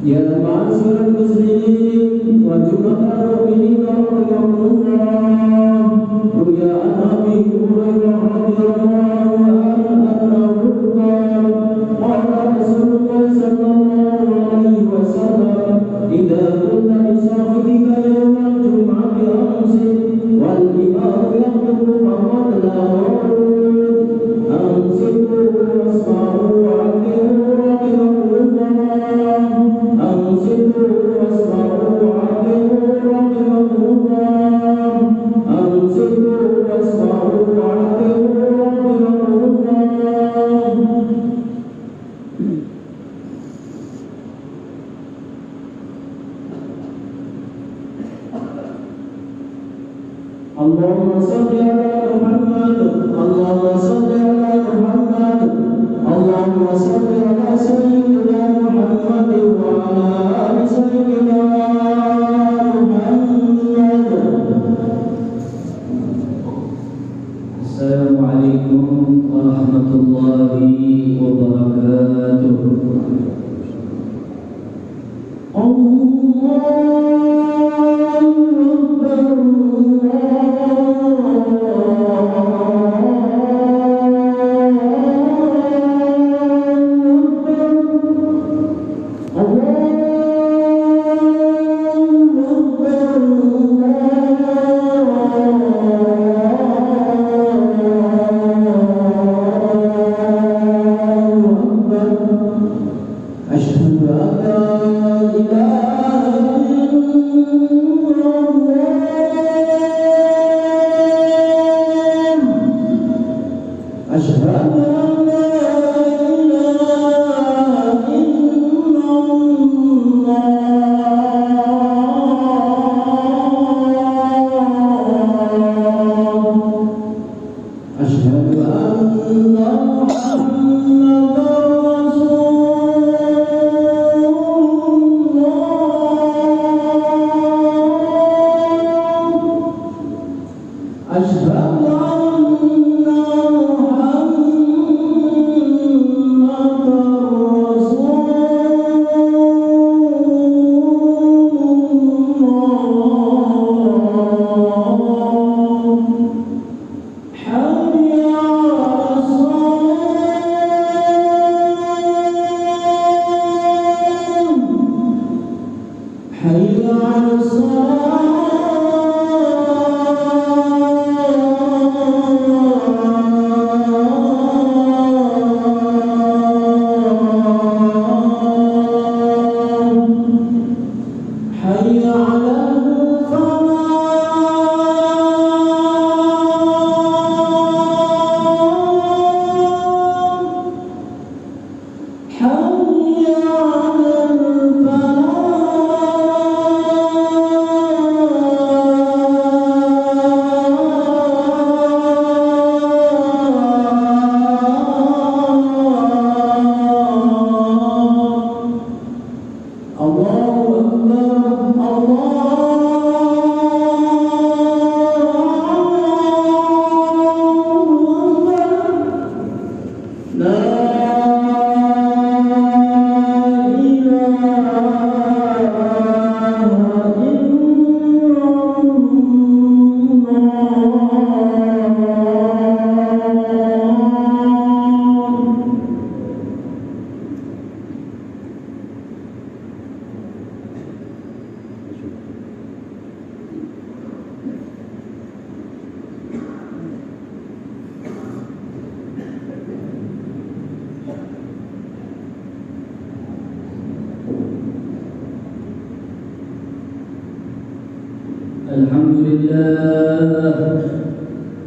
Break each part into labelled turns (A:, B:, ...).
A: Ya ma'asyiral muslimin wa jum'atal mu'minin rahimakumullah. Ruya Abi Hurairah radhiyallahu anhu qala Rasulullah sallallahu alaihi wasallam idza kunta li sahibika yawmal jum'ati amsik wal imamu yaqulu faqad la amsiku wasma'u wa ati'u rahimakumullah. أنصتوا واسمعوا وعلموا رحمكم الله. أنصتوا واسمعوا وعلموا رحمكم الله. اللهم صل على محمد. اللهم صل على محمد. اللهم صل على سيدنا محمد وعلى آل سيدنا محمد. Assalamualaikum warahmatullahi wabarakatuh. Allah أشهد أن لا إله إلا الله أشهد أن لا إله إلا الله أشهد أن محمدا حي على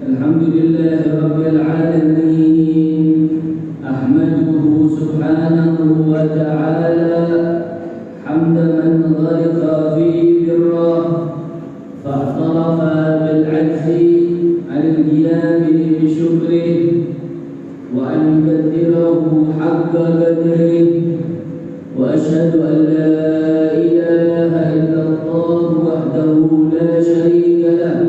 A: الحمد لله رب العالمين أحمده سبحانه وتعالى حمد من غرق في بره فاعترف بالعجز عن القيام بشكره وأن يقدره حق قدره وأشهد أن لا إله إلا الله وحده لا شريك له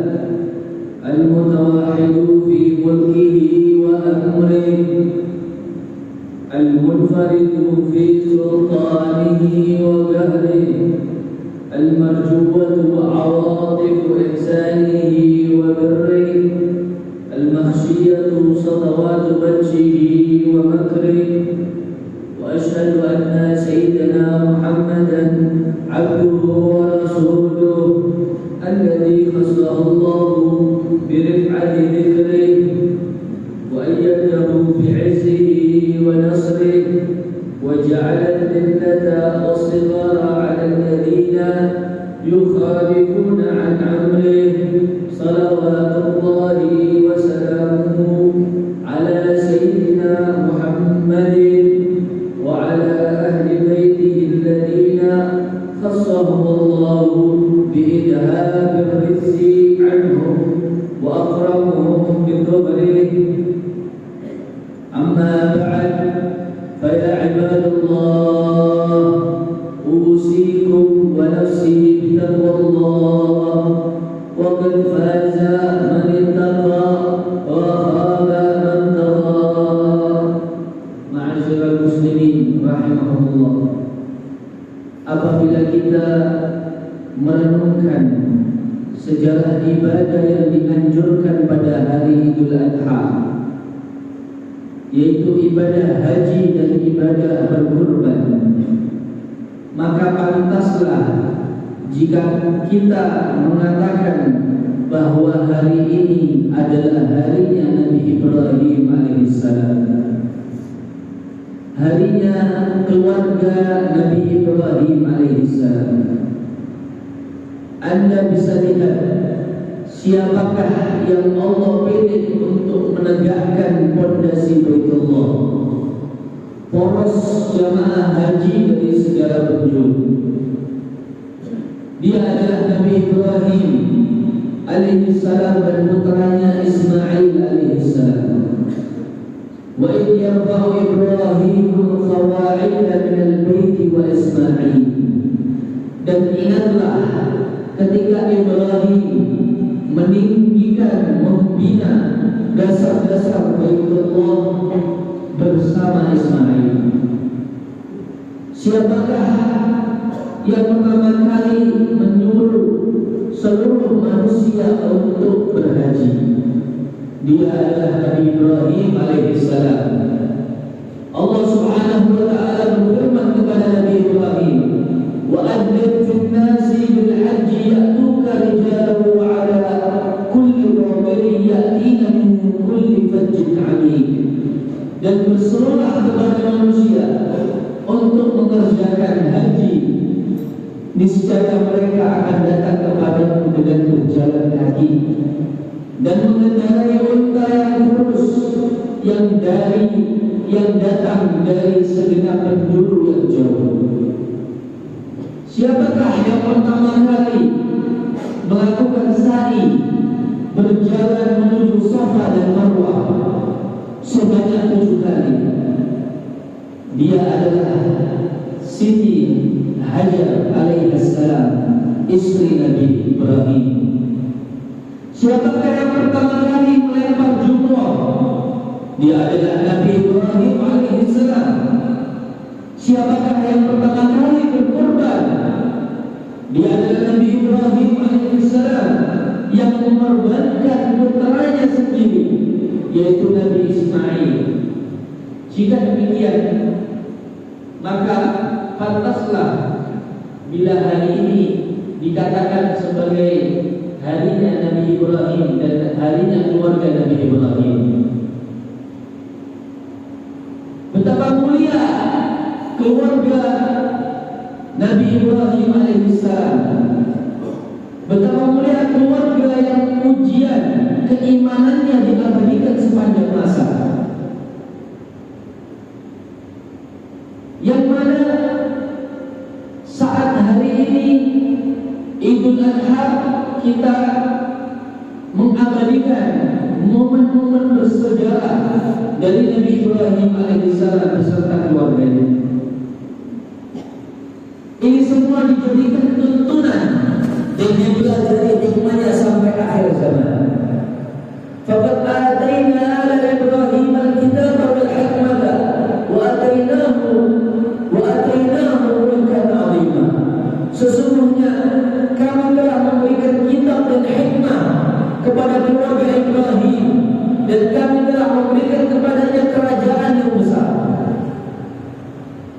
A: المتوحد في ملكه وأمره المنفرد في سلطانه وقهره المرجوة عواطف إحسانه وبره المخشية صلوات وجهه ومكره وأشهد أن سيدنا محمدا عبده ورسوله الذي خصه الله برفعة ذكره وأيده بعزه ونصره وجعل الذلة والصغار على الذين يخالفون عن أمره صلوات الله وسلامه على سيدنا محمد وعلى أهل بيته الذين خصهم الله بإذهاب الرزق عنهم وأكرمهم بظهره أما بعد فيا عباد الله أوصيكم ونفسي بتقوى الله وقد فاز من اتقى وخاب من طغى. Ma'asyiral muslimin rahimahullah, apabila kita merenungkan sejarah ibadah yang dianjurkan pada hari Idul Adha, yaitu ibadah haji dan ibadah berkurban, maka pantaslah jika kita mengatakan bahwa hari ini adalah harinya Nabi Ibrahim alaihissalam. harinya keluarga Nabi Ibrahim alaihissalam. Anda bisa lihat siapakah yang Allah pilih untuk menegakkan pondasi Baitullah, poros jamaah haji dari segala penjuru. Dia adalah Nabi Ibrahim alaihissalam dan putranya Ismail alaihissalam. Wa idh yarfa'u Ibrahim al-qawa'ida min al-bait wa Ismail. Dan ingatlah ketika Ibrahim meninggikan, membina dasar-dasar Baitullah bersama Ismail. Siapakah yang pertama kali menyuruh seluruh manusia untuk berhaji? Dia adalah Nabi Ibrahim alaihissalam. Allah Subhanahu wa ta'ala berfirman kepada Nabi Ibrahim, wa adzin fil nasi bil hajji ya'tuka rijalan wa 'ala kulli dhamirin ya'tina min kulli fajjin 'amiq. Dan berserulah kepada manusia untuk mengerjakan haji, niscaya mereka akan datang kepadamu dengan berjalan kaki dan mengendarai unta yang lurus yang datang dari segenap penjuru yang jauh. Siapakah yang pertama kali melakukan sa'i berjalan menuju Safa dan Marwah sebanyak 7 kali? Dia adalah Siti Hajar alaihissalam, istri Nabi Ibrahim. Siapakah yang pertama kali melempar jumrah? Dia adalah Nabi Ibrahim alaihissalam. Siapakah yang pertama kali berkorban? Dia adalah Nabi Ibrahim alaihissalam yang mengorbankan putranya sendiri, yaitu Nabi Ismail. Jika demikian, maka pantaslah bila hari ini dikatakan sebagai harinya Nabi Ibrahim dan harinya keluarga Nabi Ibrahim. Betapa mulia keluarga Nabi Ibrahim alaihissalam. Betapa mulia keluarga yang ujian keimanannya diabadikan sepanjang masa. Yang mana saat hari ini Idul Adha kita mengabadikan momen-momen bersejarah dari Nabi Ibrahim alaihissalam beserta keluarganya. Ini semua dijadikan tuntunan dan dipelajari hikmahnya sampai akhir zaman. Faqad atayna ala Ibrahim al-kitaba wal hikmata wa atainahu mulkan 'azima. Sesungguhnya kami telah memberikan kitab dan hikmah kepada keluarga Ibrahim dan kami telah memberikan kepadanya kerajaan yang besar.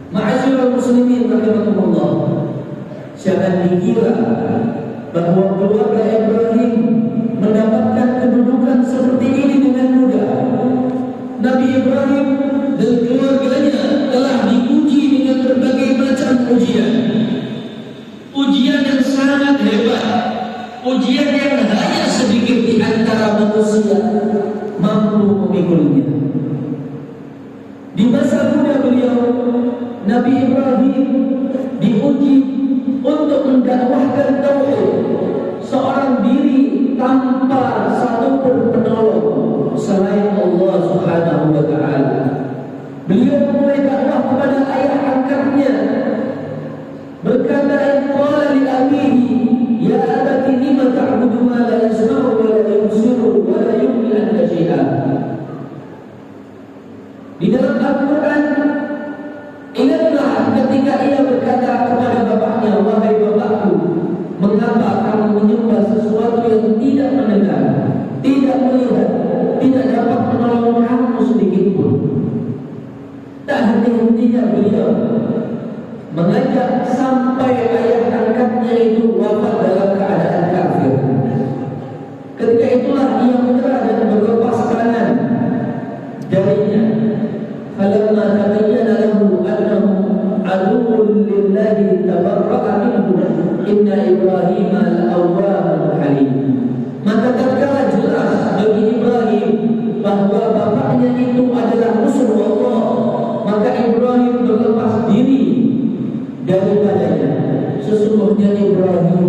A: Ma'asyiral muslimin rahimakumullah, jangan dikira bahwa keluarga Ibrahim mendapatkan kedudukan seperti ini dengan mudah. Nabi Ibrahim dan keluarganya telah diuji dengan berbagai macam ujian. Ujian yang sangat hebat, ujian yang hanya sedikit di antara manusia mampu memikulnya. Di masa muda beliau, Nabi Ibrahim diuji untuk mendakwahkan tauhid seorang diri tanpa satupun penolong selain Allah Subhanahu wa ta'ala. Beliau memulai dakwah kepada ayah angkatnya. Berkata qala li abihi ya abati lima ta'budu ma la yasma'u wa la yubsiru wa la yughni anka syai'a. Di dalam Al-Quran, ingatlah ketika ia berkata kepada bapaknya, wahai bapakku, mengapa kamu menyembah sesuatu yang tidak mendengar, tidak melihat, tidak dapat menolong kamu sedikit pun? Tak henti-hentinya beliau billahi tabarra'a minhu inna Ibrahim la'awwahun halim. Maka tatkala jelas bagi Ibrahim bahwa bapaknya itu adalah musuh Allah, maka Ibrahim berlepas diri daripadanya. Sesungguhnya Ibrahim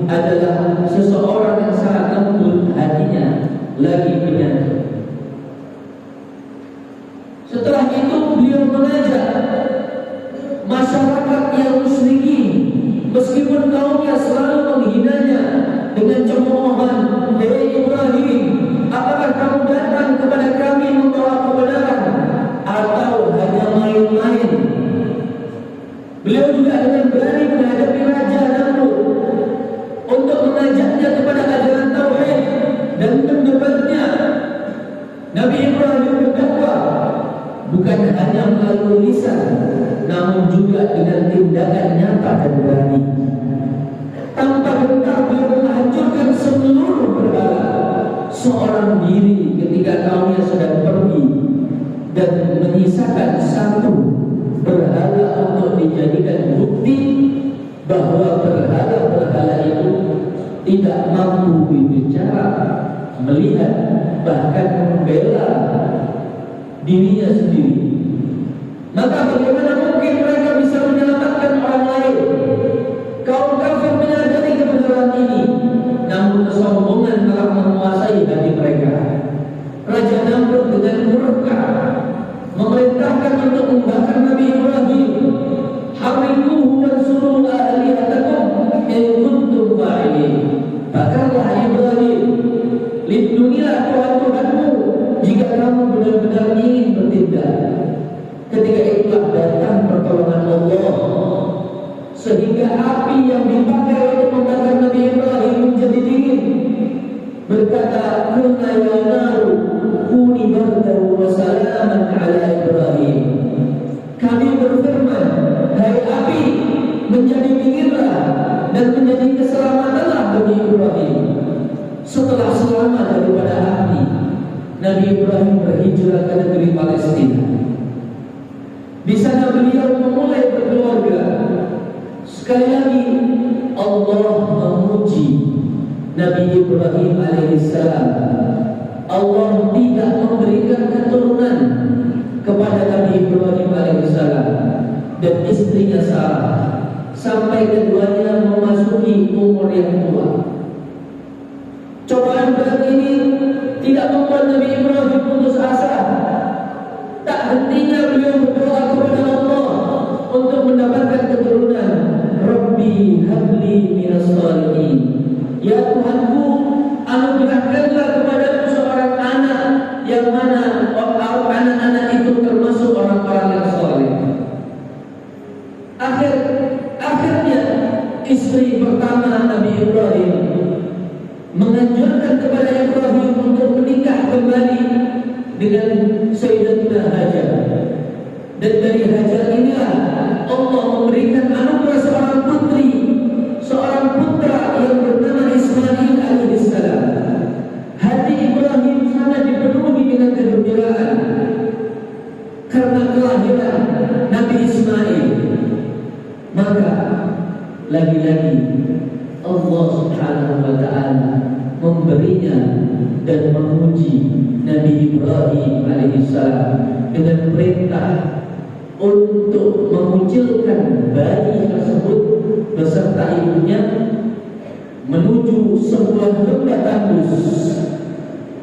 A: adalah seseorang yang sangat lembut hatinya, lagi penyayang. Setelah itu beliau mengajak masyarakat yang musyrikin, meskipun kaumnya selalu menghinanya dengan cemoohan, "Hei Ibrahim, apakah kamu datang kepada kami membawa kebenaran atau hanya main-main?" Beliau juga dengan berani menghadapi Raja Namrud untuk mengajaknya kepada ajaran tauhid dan mendebatnya. Nabi Ibrahim berdakwah bukan hanya melalui lisan, namun juga dengan tindakan nyata dan berani. Tanpa gentar beliau menghancurkan seluruh berhala, seorang diri ketika kaumnya sedang pergi, dan menyisakan satu berhala untuk dijadikan bukti bahwa berhala-berhala itu tidak mampu berbicara, melihat, bahkan membela dirinya sendiri. Maka bagaimana mungkin mereka bisa menyelamatkan orang lain? Kaum kafir menyadari kebenaran ini, namun kesombongan telah menguasai hati mereka. Raja Namrud dengan murka memerintahkan untuk membakar Nabi Ibrahim. "Hariquhu wansuru alihatakum in kuntum fa'ilin." Bakarlah Ibrahim, lindungilah Tuhan-Tuhanmu jika kamu benar-benar ingin bertindak. Ketika itulah datang pertolongan Allah, sehingga api yang dipakai untuk membakar Nabi Ibrahim menjadi dingin. Berkata, "Qulna ya naru kuni bardan wa salaman ala Ibrahim." Kami berfirman, "Hai api, menjadi dinginlah dan menjadi keselamatanlah bagi Ibrahim." Setelah selamat daripada api, Nabi Ibrahim berhijrah ke negeri Palestina. Di sana beliau memulai berkeluarga. Sekali lagi Allah memuji Nabi Ibrahim alaihissalam. Allah tidak memberikan keturunan kepada Nabi Ibrahim alaihissalam dan istrinya Sarah sampai keduanya memasuki umur yang tua. Cobaan berat ini tidak membuat Nabi Ibrahim putus asa. Tak hentinya beliau berdoa kepada Allah untuk mendapatkan keturunan. "Rabbi habli minas shalihin." Ya Tuhanku, anugerahkanlah kepadaku seorang anak yang mana anak-anak itu termasuk orang-orang yang saleh. Akhirnya istri pertama Nabi Ibrahim menganjurkan kepada Ibrahim untuk menikah kembali dengan Sayyidatina Hajar. Dan dari Hajar inilah Allah memberikan anugerah seorang putri, seorang putra yang bernama Ismail alaihissalam. Hati Ibrahim sangat dipenuhi dengan kegembiraan karena kelahiran Nabi Ismail. Maka lagi-lagi Allah Subhanahu wa ta'ala memberinya dan memuji Nabi Ibrahim alaihissalam dengan perintah untuk mengucilkan bayi tersebut beserta ibunya menuju sebuah lembah tandus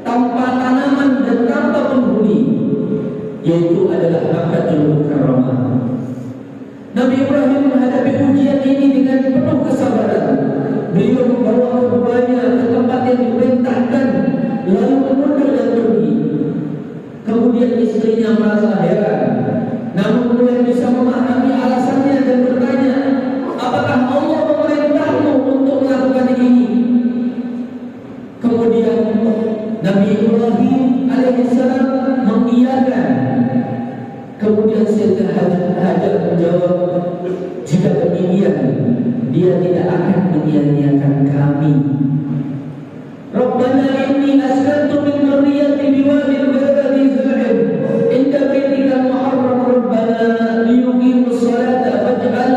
A: tanpa tanaman dan tanpa penghuni, yaitu adalah Makkahul Mukarramah. Nabi Ibrahim menghadapi ujian ini dengan penuh kesabaran. Beliau membawa keduanya ke tempat yang diperintahkan, lalu mundur dan pergi. Kemudian istrinya merasa heran, namun mulai bisa memahami alasannya dan bertanya, "Apakah Allah memerintahmu untuk melakukan ini?" Kemudian Nabi Ibrahim alaihissalam mengiyakan. Kemudian Sayyidatina Hajar menjawab, "Jika demikian, dia tidak akan menyia-nyiakan kami. Rabbana inni askantu min dzurriyyati biwadin ghairi dzi zar'in inda baitikal muharram rabbana liyuqimus salata faj'al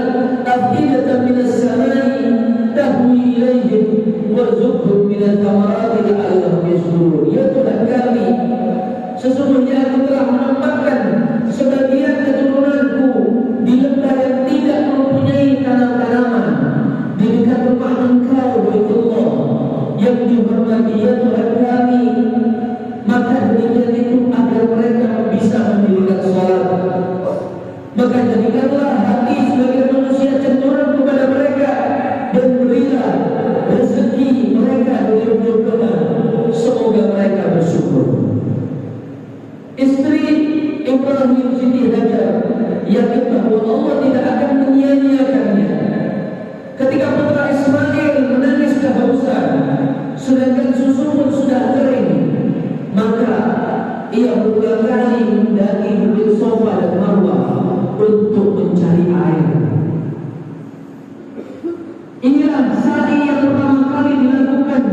A: Inilah sa'i yang pertama kali dilakukan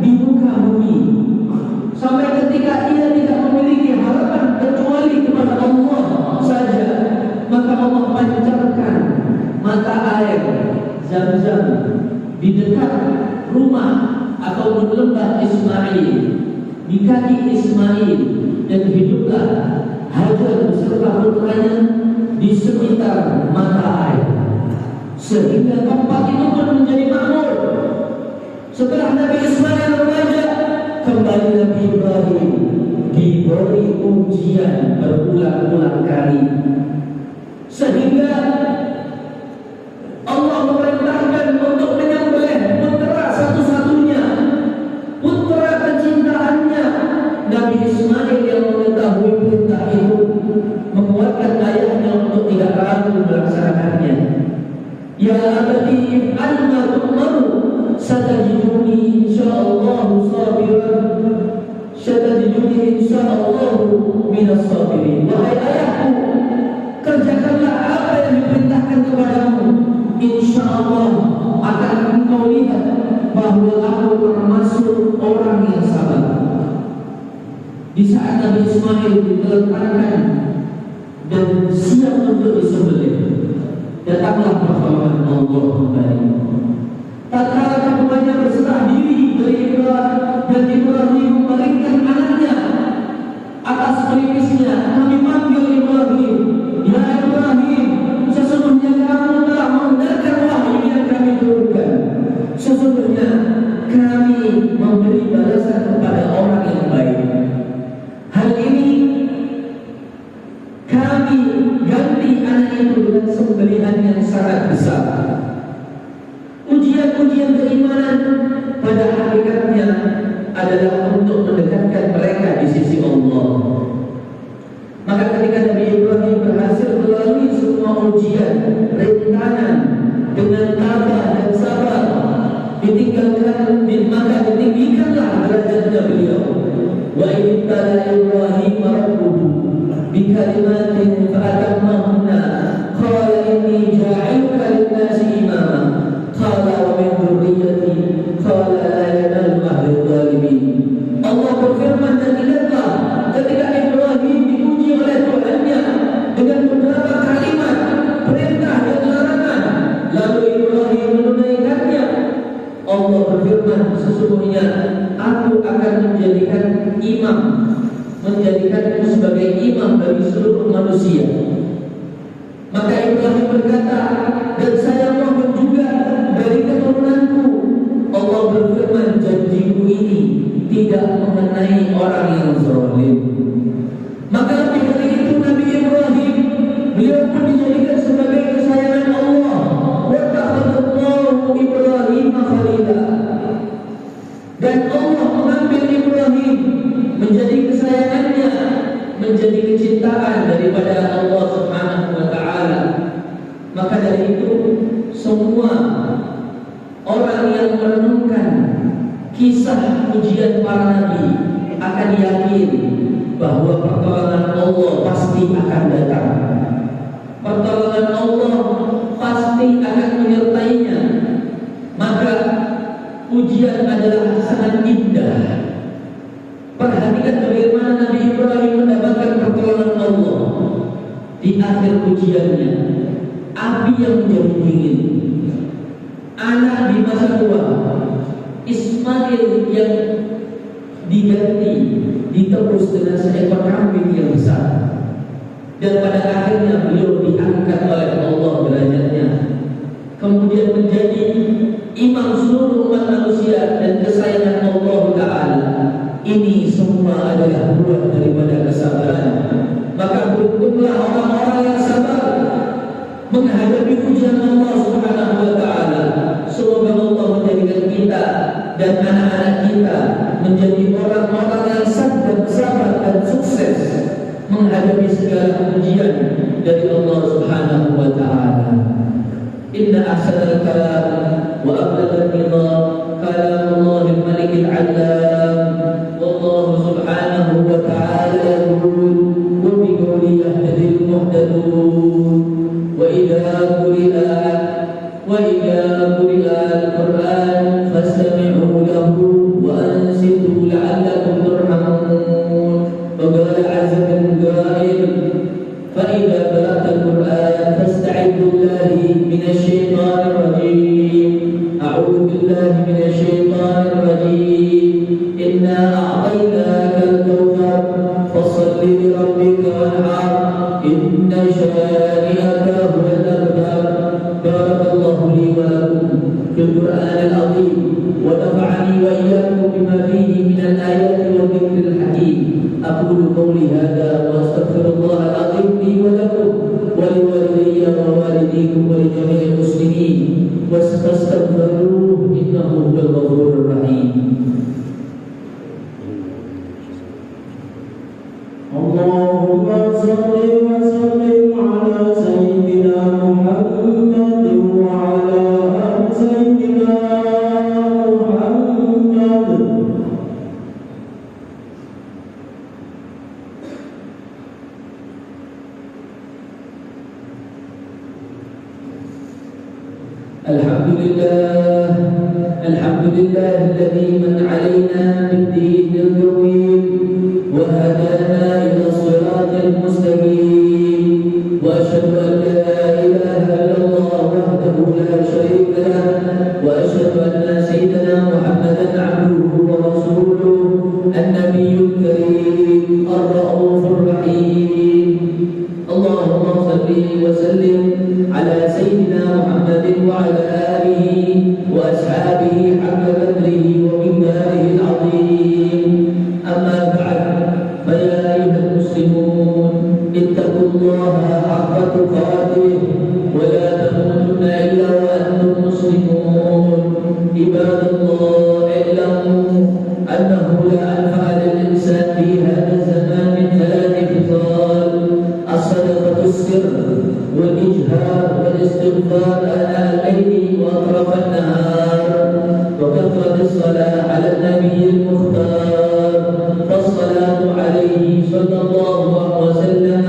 A: di muka bumi. Sampai ketika ia tidak memiliki harapan kecuali kepada Allah saja, maka Allah pancarkan mata air Zam-Zam di dekat rumah atau lembah Ismail, di kaki Ismail, dan hiduplah Hajar beserta putranya di sekitar mata air, sehingga tempat itu pun menjadi makmur. Setelah Nabi Ismail remaja, kembali Nabi Ibrahim diberi ujian berulang-ulang kali, sehingga Allah memerintahkan untuk menyembelih putra satu-satunya, putra kecintaannya. Nabi Ismail yang mengetahui perintah itu menguatkan ayahnya untuk tidak ragu melaksanakannya. Ya abati if'al ma tu'maru satajiduni insyaallah sabiran, satajiduni insyaallah minas sabirin. Wahai ayahku, kerjakanlah apa yang diperintahkan kepadamu, insyaallah akan engkau lihat bahwa aku termasuk orang yang sabar. Di saat Nabi Ismail diletakkan dan siap untuk disembelih, datanglah pertolongan Allah kembali. Tatkala keduanya berserah diri dari Ibrahim, dan Ibrahim memalingkan anaknya atas pelipisnya, kami panggil Ibrahim, ya Ibrahim, sesungguhnya kamu telah membenarkan wahyu yang kami turunkan. Sesungguhnya kami memberi balasan kepada orang yang baik. Hal ini kami ganti anak itu dengan sembelihan yang sangat besar. Ujian-ujian keimanan pada hakikatnya adalah untuk mendekatkan mereka di sisi Allah. Maka ketika Nabi Ibrahim berhasil melalui semua ujian, rintangan dengan tabah dan sabar, maka ditinggikanlah derajatnya beliau. Wa ibtala Ibrahim rabbuhu bikalimatin fa'atammahunna qala inni ja'iluka lin-nasi imama qala wa min dhurriyyati qala la yanalu ahli dhalimin. Allah berfirman, dan ingatlah ketika Ibrahim diuji oleh Tuhannya dengan beberapa kalimat perintah dan larangan, lalu Ibrahim menunaikannya. Allah berfirman, sesungguhnya aku akan menjadikanmu sebagai imam bagi seluruh manusia. Maka Ibrahim berkata, dan saya mohon juga dari keturunanku. Allah berfirman, janjiku ini tidak mengenai orang yang zalim. Maka lebih dari itu, Nabi Ibrahim, beliau pun dijadikan sebagai kesayangan Allah. Wattakhadallahu Ibrahim khalila. Dan Allah mengambil Ibrahim menjadi kesayangannya, menjadi kecintaan daripada Allah Subhanahu wa taala. Maka dari itu, semua orang yang merenungkan kisah ujian para nabi akan yakin bahwa pertolongan Allah pasti akan datang. Pertolongan Allah pasti akan menyertainya. Maka ujian adalah sangat indah. Perhatikan bagaimana Nabi Ibrahim mendapatkan pertolongan Allah. Di akhir ujiannya, api yang menjadi dingin, anak di masa tua, Ismail yang diganti, ditebus dengan seekor kambing yang besar. Dan pada akhirnya beliau diangkat oleh Allah derajatnya, kemudian menjadi imam seluruh umat manusia dan kesayangan Allah Ta'ala. Ini semua adalah buah daripada kesabaran. Maka beruntunglah orang-orang yang sabar menghadapi ujian Allah Subhanahu wa taala. Semoga Allah menjadikan kita dan anak-anak kita menjadi orang-orang yang sabar dan sukses menghadapi segala ujian dari Allah Subhanahu wa taala. Inna ahsanal kalam wa ablaghal nidam kalamul malikil alam. Wallahu subhanahu wa ta'ala yaqul wa bi qawli yahdil muhtadun wa idza quri'a بالله من الشيطان الرجيم إنا أعطيناك الكوثر فصل لربك وانحر إن شانئك هو الأبتر. بارك الله لي ولكم في القرآن العظيم ونفعني وإياكم بما فيه من الآيات والذكر الحكيم. أقول قولي هذا وأستغفر الله العظيم لي ولكم ولوالدي ووالديكم ولجميع المسلمين واستغفروه إنه هو الغفور الرحيم.
B: اللهم صل وسلم على سيدنا محمد وعلى آل سيدنا محمد.
A: الحمد لله الذي من علينا بالدين القويم وهدانا إلى الصراط المستقيم، وأشهد أن لا إله إلا الله وحده لا شريك له، وأشهد أن سيدنا محمدا عبده ورسوله النبي الكريم الرؤوف الرحيم. اللهم صل وسلم على سيدنا محمد وعلى آله وأصحابه حق قدره ومقداره العظيم. أما بعد، فيا أيها المسلمون اتقوا الله حق تقاته ولا تموتن إلا وأنتم مسلمون. عباد الله، اعلموا أنه لا أنفع للإنسان في هذا الزمان من ثلاث خصال: الصدقة السر والإجهار والاستغفار آناء الليل وأطراف النهار، وكثرة الصلاة على النبي المختار. فالصلاة عليه صلى الله عليه وسلم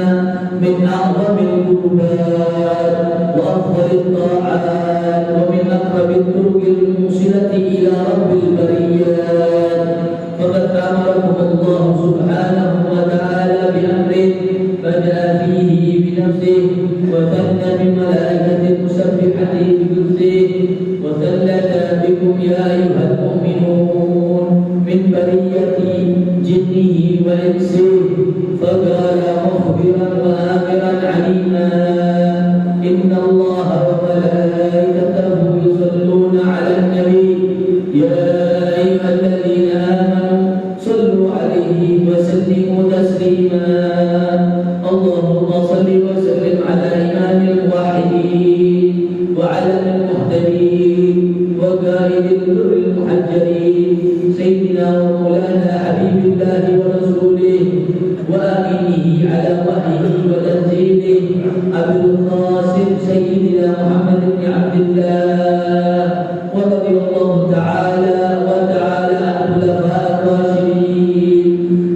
A: من أعظم القربات وأفضل الطاعات ومن أقرب الطرق الموصلة إلى رب البريات. فقد أمركم الله سبحانه وتعالى بأمر بدأ فيه بنفسه وثنى بملائكة المسبحة بقدسه وثلث بكم يا أيها المؤمنون من برية جنه وإنسه، فقال مخبرا وآمرا عليما: إن الله وملائكته يصلون على النبي يا أيها الذين آمنوا صلوا عليه وسلموا تسليما. اللهم صل وسلم على إمام الموحدين وعلم المهتدين وقائد البر المحجلين سيدنا ومولانا حبيب الله ورسوله وآمينه على وحيه وتنزيله أبي القاسم سيدنا محمد بن عبد الله، ورضي الله تعالى عن خلفاء الراشدين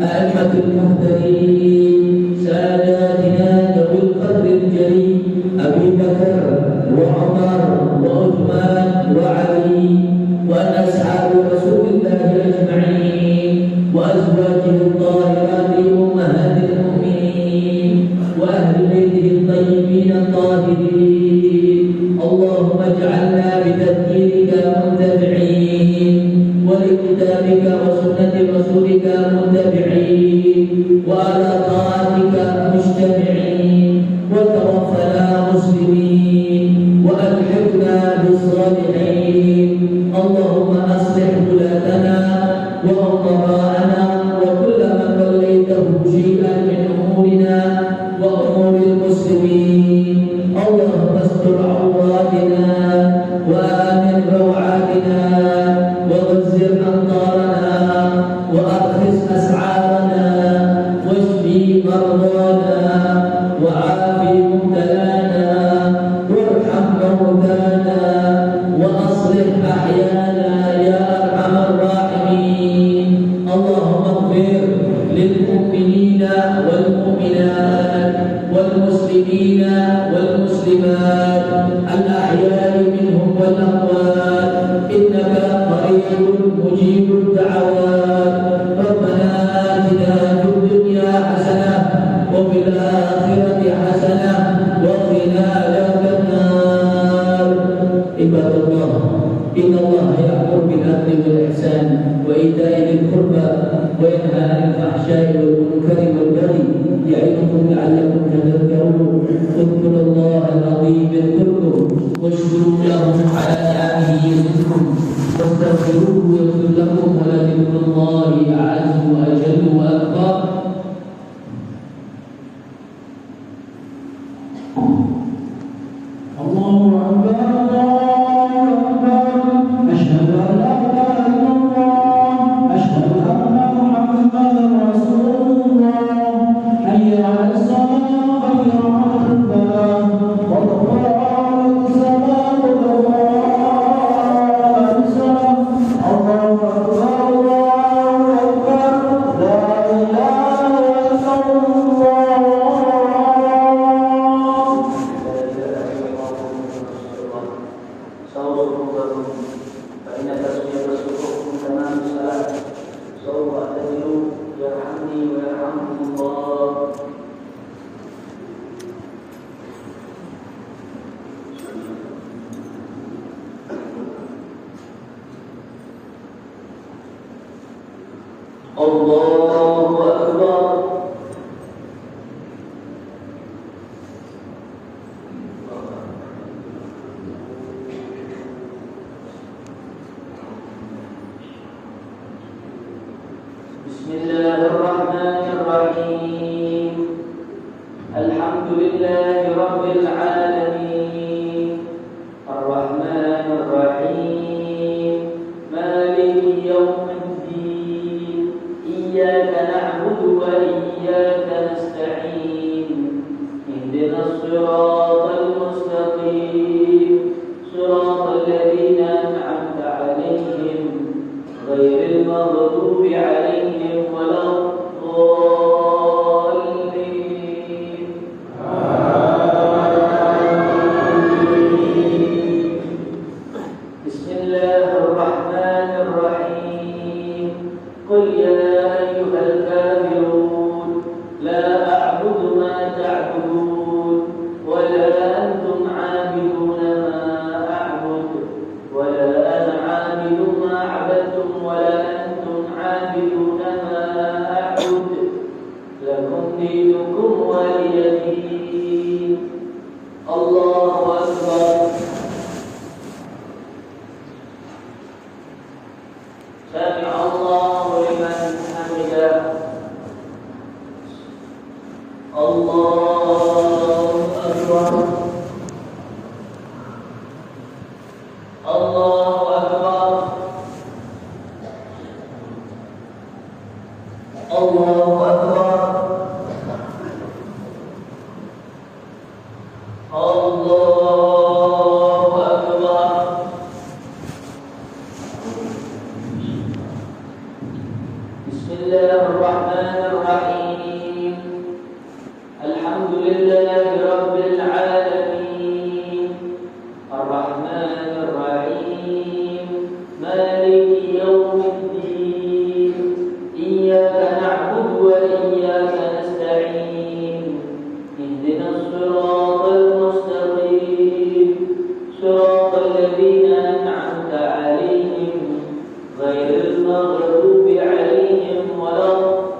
A: أئمة المهتدين ساداتنا ذوي القدر الجليل أبي بكر وعمر وعثمان وعلي وأن أصحاب رسول الله أجمعين وأزواجه الطاهرات أمهات المؤمنين وأهل بيته الطيبين الطاهرين. اللهم اجعلنا بتذكيرك منتفعين ولكتابك وسنة رسولك متبعين وعلى طاعتك مجتمعين، وتوفنا مسلمين وألحقنا بالصالحين. اللهم أصلح ولاتنا وأمراءنا وكل من وليته شيئا من أمورنا وأمور المسلمين. اللهم استر عوراتنا وآمن روعاتنا وغزر أمطارنا وأرخص أسعارنا واشفي مرضانا وعافي مبتلانا وارحم موتانا وأصلح أحيانا يا أرحم الراحمين. اللهم اغفر للمؤمنين والمؤمنات والمسلمين والمسلمات الأحياء منهم والأموات، إنك قريب مجيب الدعوات. ربنا آتنا في الدنيا حسنة وفي الآخرة حسنة وقنا عذاب النار. عباد الله، إن الله يأمر بالعدل والإحسان وإيتاء ذي القربى وينهى عن الفحشاء والمنكر والبغي يعظكم لعلكم تذكرون اذكروا الله العظيم يذكركم واشكروا له على نعمه يزدكم واستغفروه يغفر لكم ولذكر الله أعز وأجل وأكبر.
B: الله أكبر الله أكبر أشهد أن لا إله إلا الله أشهد أن محمدا رسول الله حي على الصلاة حي على الفلاح قد قامت الصلاة قد قامت الصلاة الله أكبر الله أكبر لا إله إلا الله.
A: Allahu Akbar. Bismillahirrahmanirrahim. Alhamdulillahi Rabbil Alamin. Ar-Rahmanir Rahim. Maliki yawmiddin. Iyyaka na'budu wa iyyaka nasta'in. Ihdinas siratal mustaqim. Siratal ladzina an'amta 'alaihim ghairil maghdubi 'alaihim waladdallin. Bismillahirrahmanirrahim. Qul ya ayyuhal kafirun la a'budu ma ta'budun wa la antum 'abiduna ma a'budu wa la ana 'abidu ma 'abadtum wa la antum 'abiduna ma a'budu lakum dinukum waliya din. Allahu Akbar. Sami Allahu liman hamidah. Allahu Akbar. Allahu Akbar. Allahu Akbar. Allahu Akbar. Bismillahirrahmanirrahim. Alhamdulillahi Rabbil Alamin. Ar-Rahmanir Rahim. Maliki yawmiddin. Iyyaka na'budu wa iyyaka nasta'in. Ihdinas siratal mustaqim. Siratal ladzina an'amta 'alaihim ghairil maghdubi 'alaihim waladdallin.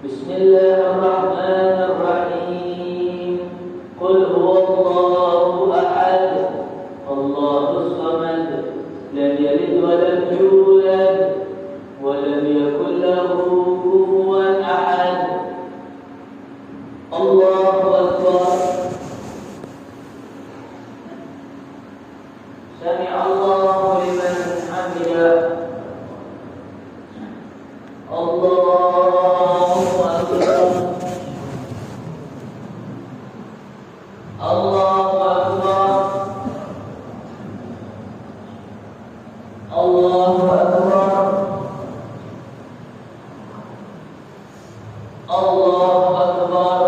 A: Bismillahirrahmanirrahim. Qul huwallahu ahad. Allahus samad. Lam yalid wa lam yulad wa lam yakul lahu kufuwan ahad. Allahu Akbar. Sami Allahu liman hamidah. Allahu Akbar. Allahu Akbar. Allahu Akbar. Allahu Akbar.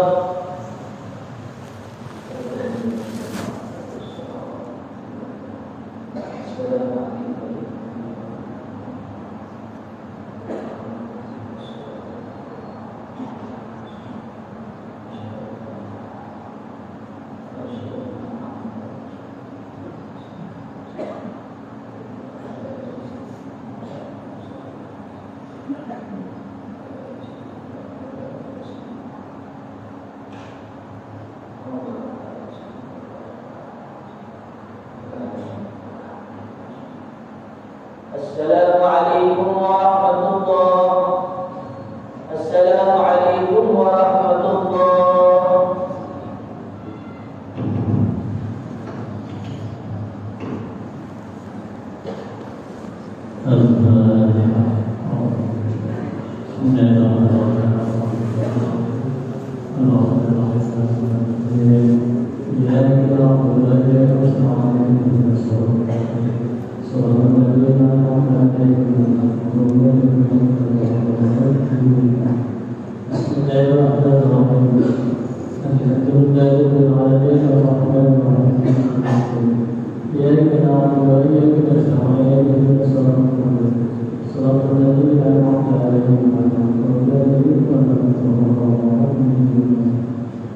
A: Assalamualaikum warahmatullahi. Assalamualaikum warahmatullahi.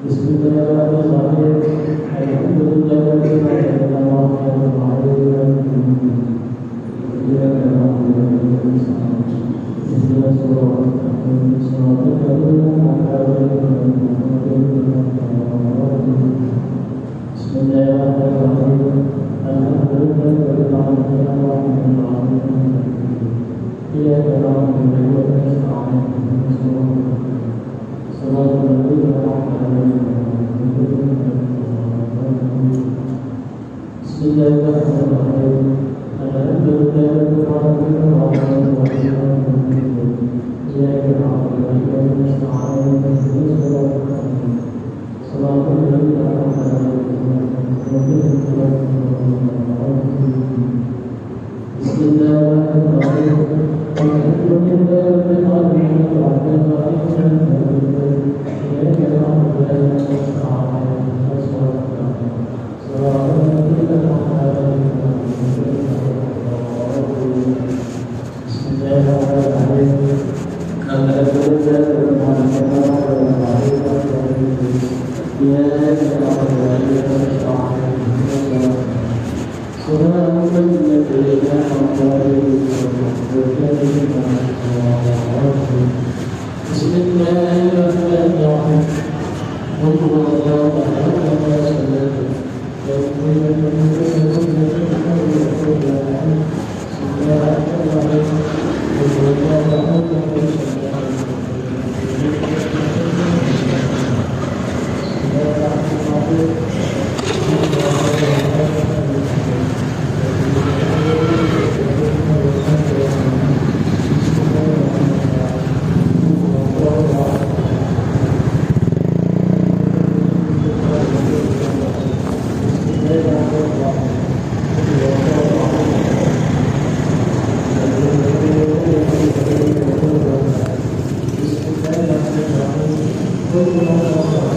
B: Bismillahirrahmanirrahim.